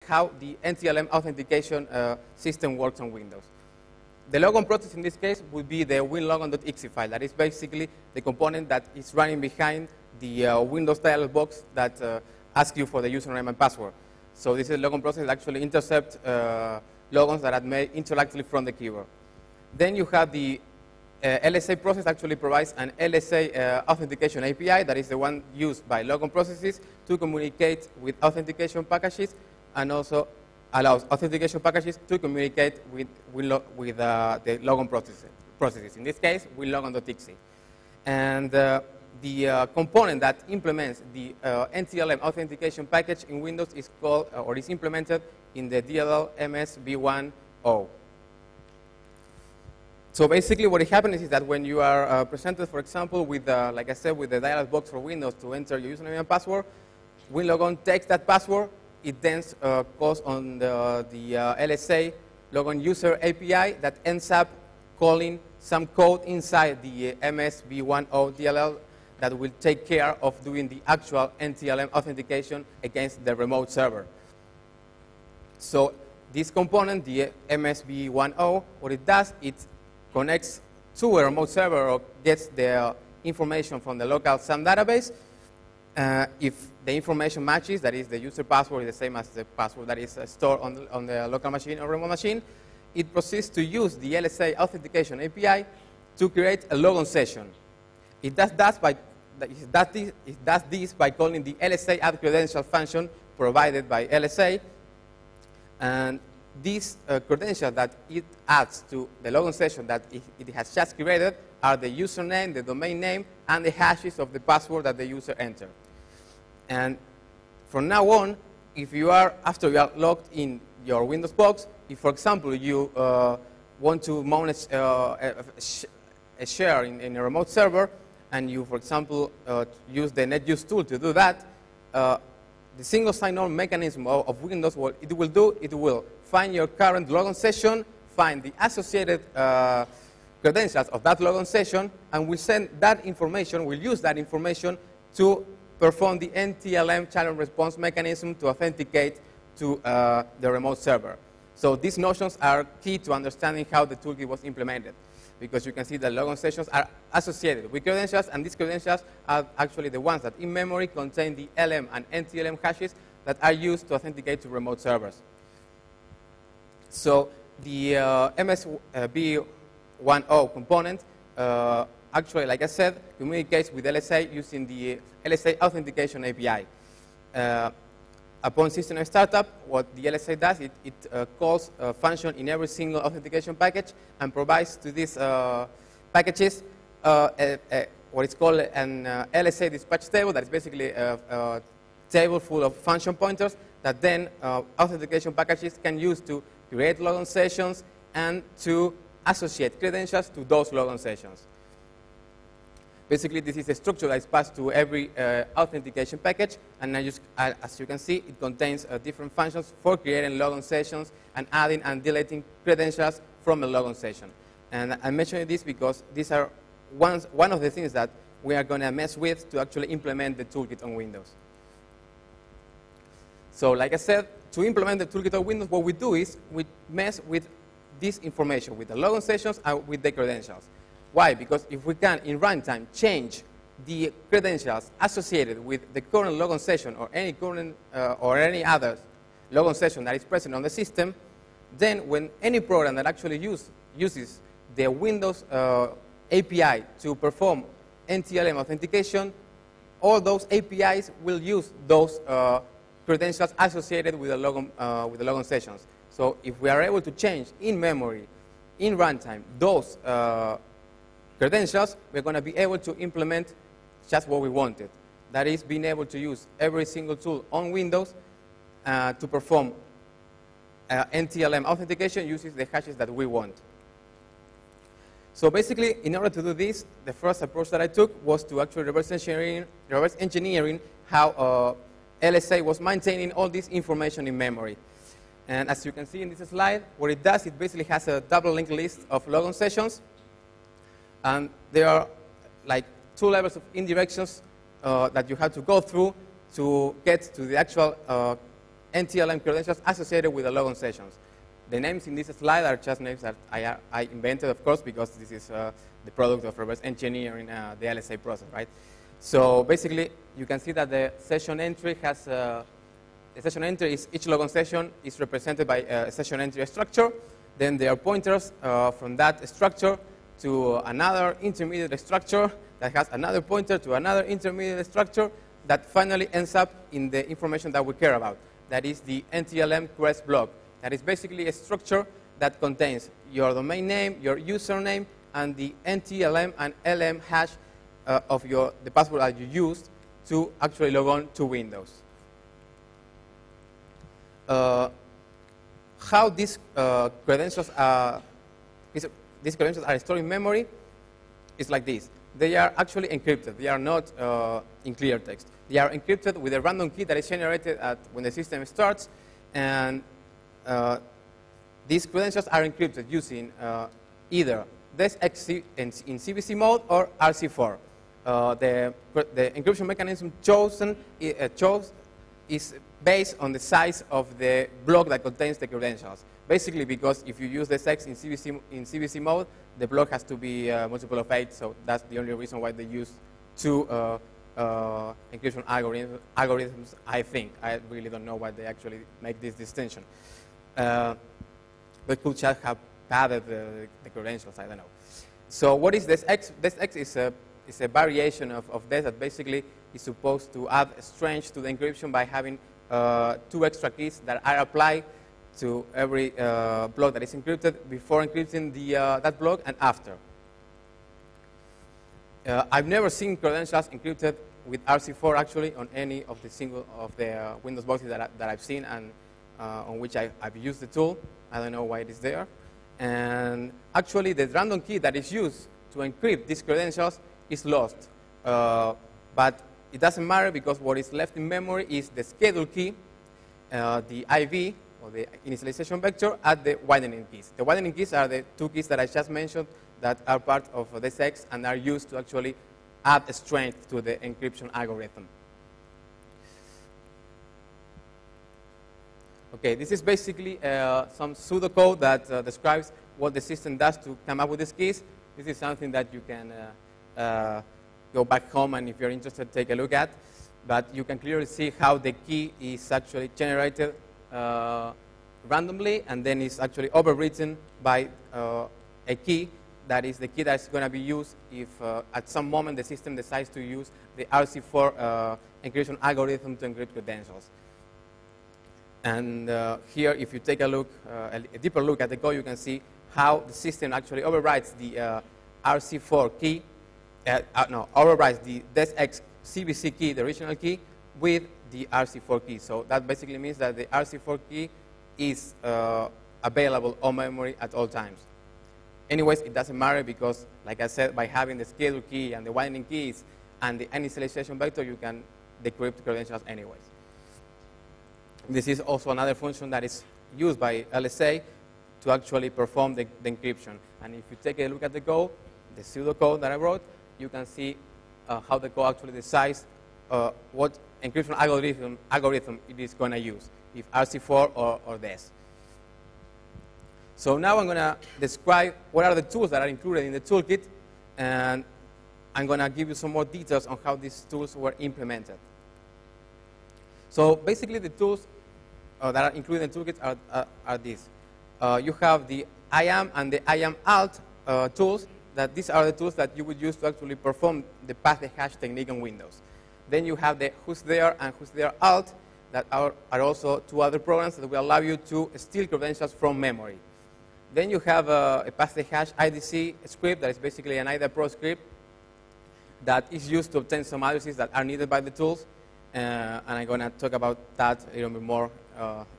how the NTLM authentication system works on Windows. The logon process in this case would be the winlogon.exe file. That is basically the component that is running behind the Windows dialog box that asks you for the username and password. So this is a logon process that actually intercepts logons that are made interactively from the keyboard. Then you have the LSA process actually provides an LSA authentication API that is the one used by logon processes to communicate with authentication packages and also allows authentication packages to communicate with the logon processes. In this case, winlogon.exe. And the component that implements the NTLM authentication package in Windows is called, or is implemented in the DLL MS-V1-O. So basically what happens is that when you are presented, for example, with, like I said, with the dialog box for Windows to enter your username and password, winlogon takes that password. It then calls on the LSA logon user API that ends up calling some code inside the MS-V1-O DLL that will take care of doing the actual NTLM authentication against the remote server. So this component, the MS-V1-O, what it does, it connects to a remote server or gets the information from the local SAM database. If the information matches, that is the user password is the same as the password that is stored on the local machine or remote machine, it proceeds to use the LSA authentication API to create a logon session. It does this by calling the LSA add credential function provided by LSA, and these credentials that it adds to the logon session that it has just created are the username, the domain name, and the hashes of the password that the user entered. And from now on, if you are, after you are logged in your Windows box, if, for example, you want to manage a share in a remote server, and you, for example, use the NetUse tool to do that, the single sign-on mechanism of Windows, what it will do, it will find your current logon session, find the associated credentials of that logon session, and will send that information, will use that information to perform the NTLM challenge response mechanism to authenticate to the remote server. So these notions are key to understanding how the toolkit was implemented, because you can see that logon sessions are associated with credentials, and these credentials are actually the ones that in memory contain the LM and NTLM hashes that are used to authenticate to remote servers. So the MS-V1-O component actually, like I said, communicates with LSA using the LSA authentication API. Upon system startup, what the LSA does, it calls a function in every single authentication package and provides to these packages what is called an LSA dispatch table. That is basically a table full of function pointers that then authentication packages can use to create logon sessions and to associate credentials to those logon sessions. Basically, this is a structure that is passed to every authentication package, and as you can see, it contains different functions for creating logon sessions and adding and deleting credentials from a logon session. And I'm mentioning this because these are one of the things that we are going to mess with to actually implement the toolkit on Windows. So, like I said, to implement the toolkit on Windows, what we do is we mess with this information, with the logon sessions and with the credentials. Why? Because if we can, in runtime, change the credentials associated with the current logon session or any current or any other logon session that is present on the system, then when any program that actually uses the Windows API to perform NTLM authentication, all those APIs will use those credentials associated with the logon sessions. So if we are able to change in memory, in runtime, those credentials, we're going to be able to implement just what we wanted. That is, being able to use every single tool on Windows to perform NTLM authentication using the hashes that we want. So basically, in order to do this, the first approach that I took was to actually reverse engineering how LSA was maintaining all this information in memory. And as you can see in this slide, what it does, it basically has a double linked list of logon sessions. And there are like two levels of indirections that you have to go through to get to the actual NTLM credentials associated with the logon sessions. The names in this slide are just names that I invented, of course, because this is the product of reverse engineering the LSA process, right? So basically, you can see that the session entry has the session entry is each logon session is represented by a session entry structure. Then there are pointers from that structure to another intermediate structure that has another pointer to another intermediate structure that finally ends up in the information that we care about. That is the NTLM crest block. That is basically a structure that contains your domain name, your username, and the NTLM and LM hash of the password that you used to actually log on to Windows. How these credentials are stored in memory is like this. They are actually encrypted. They are not in clear text. They are encrypted with a random key that is generated when the system starts, and these credentials are encrypted using either this in CBC mode or RC4. The encryption mechanism chosen is based on the size of the block that contains the credentials. Basically, because if you use this X in CBC mode, the block has to be a multiple of 8, so that's the only reason why they use two encryption algorithms, I think. I really don't know why they actually make this distinction. But could just have padded the credentials, I don't know. So what is this X? This X is a variation of this that basically is supposed to add strength to the encryption by having two extra keys that are applied to every block that is encrypted before encrypting that block and after. I've never seen credentials encrypted with RC4 actually on any of the Windows boxes that I've seen and on which I've used the tool. I don't know why it is there. And actually, the random key that is used to encrypt these credentials is lost. But it doesn't matter because what is left in memory is the schedule key, the IV, or the initialization vector, and the widening keys. The widening keys are the two keys that I just mentioned that are part of this X and are used to actually add strength to the encryption algorithm. Okay, this is basically some pseudocode that describes what the system does to come up with these keys. This is something that you can go back home and if you're interested, take a look at. But you can clearly see how the key is actually generated randomly and then is actually overwritten by a key that is the key that's going to be used if at some moment the system decides to use the RC4 encryption algorithm to encrypt credentials. And here, if you take a look, a deeper look at the code, you can see how the system actually overrides the RC4 key, overrides the DESX CBC key, the original key, with the RC4 key. So that basically means that the RC4 key is available on memory at all times. Anyways, it doesn't matter because, like I said, by having the schedule key and the winding keys and the initialization vector, you can decrypt credentials anyways. This is also another function that is used by LSA to actually perform the encryption. And if you take a look at the code, the pseudocode that I wrote, you can see how the code actually decides what encryption algorithm it is going to use, if RC4 or DES. So now I'm going to describe what are the tools that are included in the toolkit, and I'm going to give you some more details on how these tools were implemented. So basically, the tools that are included in the toolkit are these. You have the IAM and the IAM alt tools. That these are the tools that you would use to actually perform the path the hash technique on Windows. Then you have the who's there and who's there alt that are also two other programs that will allow you to steal credentials from memory. Then you have a path the hash IDC script that is basically an IDA Pro script that is used to obtain some addresses that are needed by the tools. And I'm going to talk about that a little bit more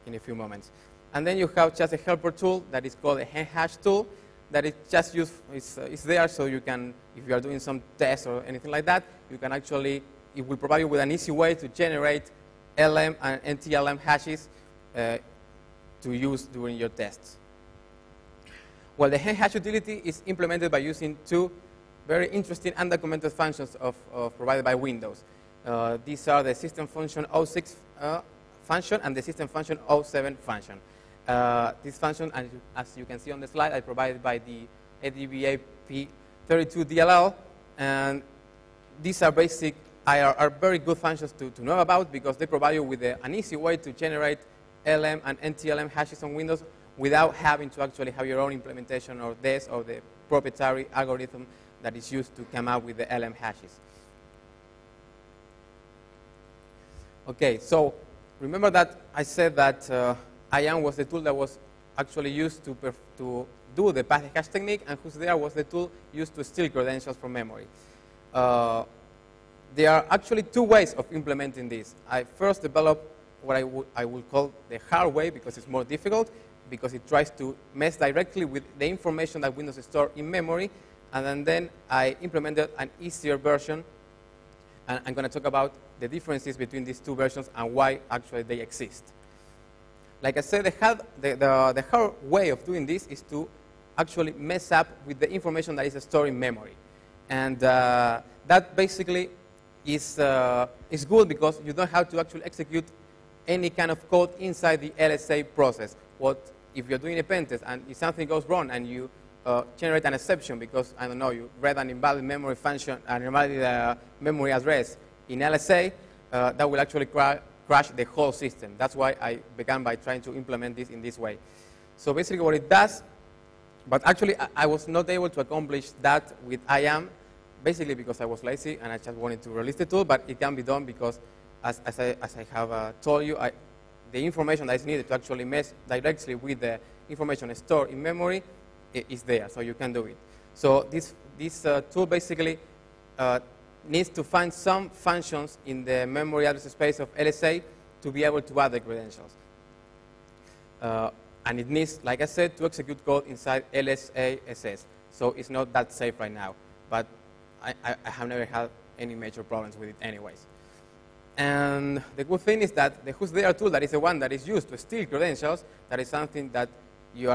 in a few moments. And then you have just a helper tool that is called a hash tool that is just used, it's there so you can, if you are doing some tests or anything like that, you can actually, it will provide you with an easy way to generate LM and NTLM hashes to use during your tests. Well, the hash utility is implemented by using two very interesting undocumented functions provided by Windows. These are the system function 06 function and the system function 07 function. This function, as you can see on the slide, are provided by the ADBAP32 DLL, and these are are very good functions to know about because they provide you with an easy way to generate LM and NTLM hashes on Windows without having to actually have your own implementation or this or the proprietary algorithm that is used to come up with the LM hashes. Okay, so remember that I said that IAM was the tool that was actually used to do the path hash technique, and whosDare was the tool used to steal credentials from memory. There are actually two ways of implementing this. I first developed what I would call the hard way because it's more difficult, because it tries to mess directly with the information that Windows stores in memory, and then I implemented an easier version, and I'm going to talk about the differences between these two versions and why actually they exist. Like I said, the hard way of doing this is to actually mess up with the information that is stored in memory. And that basically is good because you don't have to actually execute any kind of code inside the LSA process. What if you're doing a pen test and if something goes wrong and you generate an exception because, I don't know, you read an invalid memory function, an invalid memory address in LSA, that will actually crash the whole system. That's why I began by trying to implement this in this way. So basically what it does, but actually I was not able to accomplish that with IAM, basically because I was lazy and I just wanted to release the tool, but it can be done because, as I have told you, the information that is needed to actually mess directly with the information stored in memory is there, so you can do it. So this tool basically needs to find some functions in the memory address space of LSA to be able to add the credentials. And it needs, like I said, to execute code inside LSASS. So it's not that safe right now, but I have never had any major problems with it anyways. And the good thing is that the whosDare tool, that is the one that is used to steal credentials, that is something that you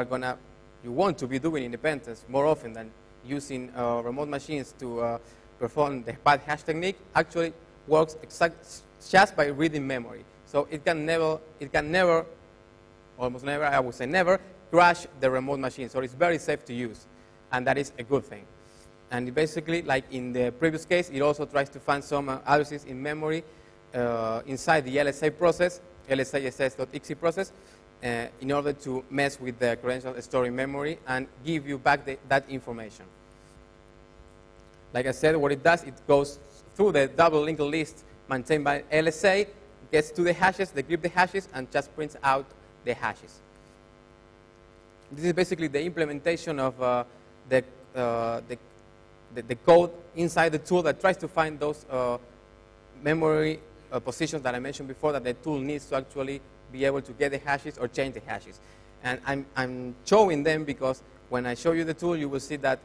want to be doing in the pen test more often than using remote machines to perform the path hash technique, actually works just by reading memory. So it can never, almost never, I would say never, crash the remote machine. So it's very safe to use, and that is a good thing. And it basically, like in the previous case, it also tries to find some addresses in memory inside the LSA process, LSASS.exe process, in order to mess with the credentials stored in memory and give you back that information. Like I said, what it does, it goes through the double linked list maintained by LSA, gets to the hashes, decrypts the hashes, and just prints out the hashes. This is basically the implementation of the code inside the tool that tries to find those memory positions that I mentioned before that the tool needs to actually be able to get the hashes or change the hashes. And I'm showing them because when I show you the tool, you will see that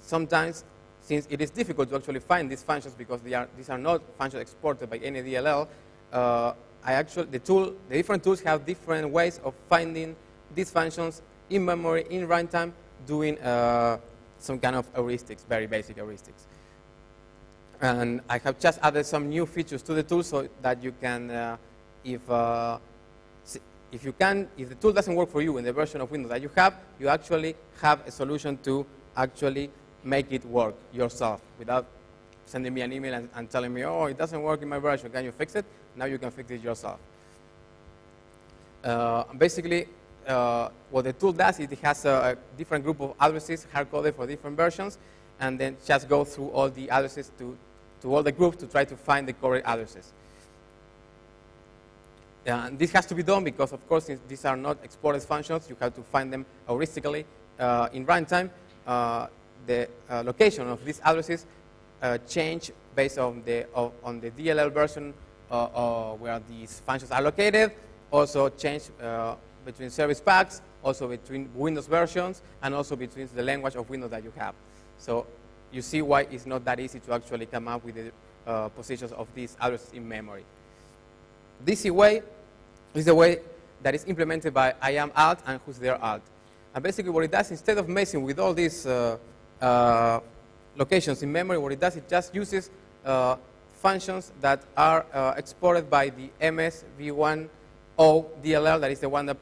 sometimes, since it is difficult to actually find these functions because these are not functions exported by any DLL, the different tools have different ways of finding these functions in memory, in runtime, doing some kind of heuristics, very basic heuristics. And I have just added some new features to the tool so that you can, if the tool doesn't work for you in the version of Windows that you have, you actually have a solution to actually make it work yourself without sending me an email and telling me, oh, it doesn't work in my version, can you fix it? Now you can fix it yourself. Basically, what the tool does is it has a different group of addresses hard-coded for different versions, and then just go through all the addresses to all the groups to try to find the correct addresses. And this has to be done because, of course, since these are not exported functions, you have to find them heuristically in runtime. The location of these addresses change based on the DLL version where these functions are located. Also change between service packs, also between Windows versions, and also between the language of Windows that you have. So you see why it's not that easy to actually come up with the positions of these addresses in memory. This way is the way that is implemented by IAM alt and whosDare alt. And basically what it does, instead of messing with all these locations in memory, what it does, it just uses functions that are exported by the MS v1O DLL, that is the one that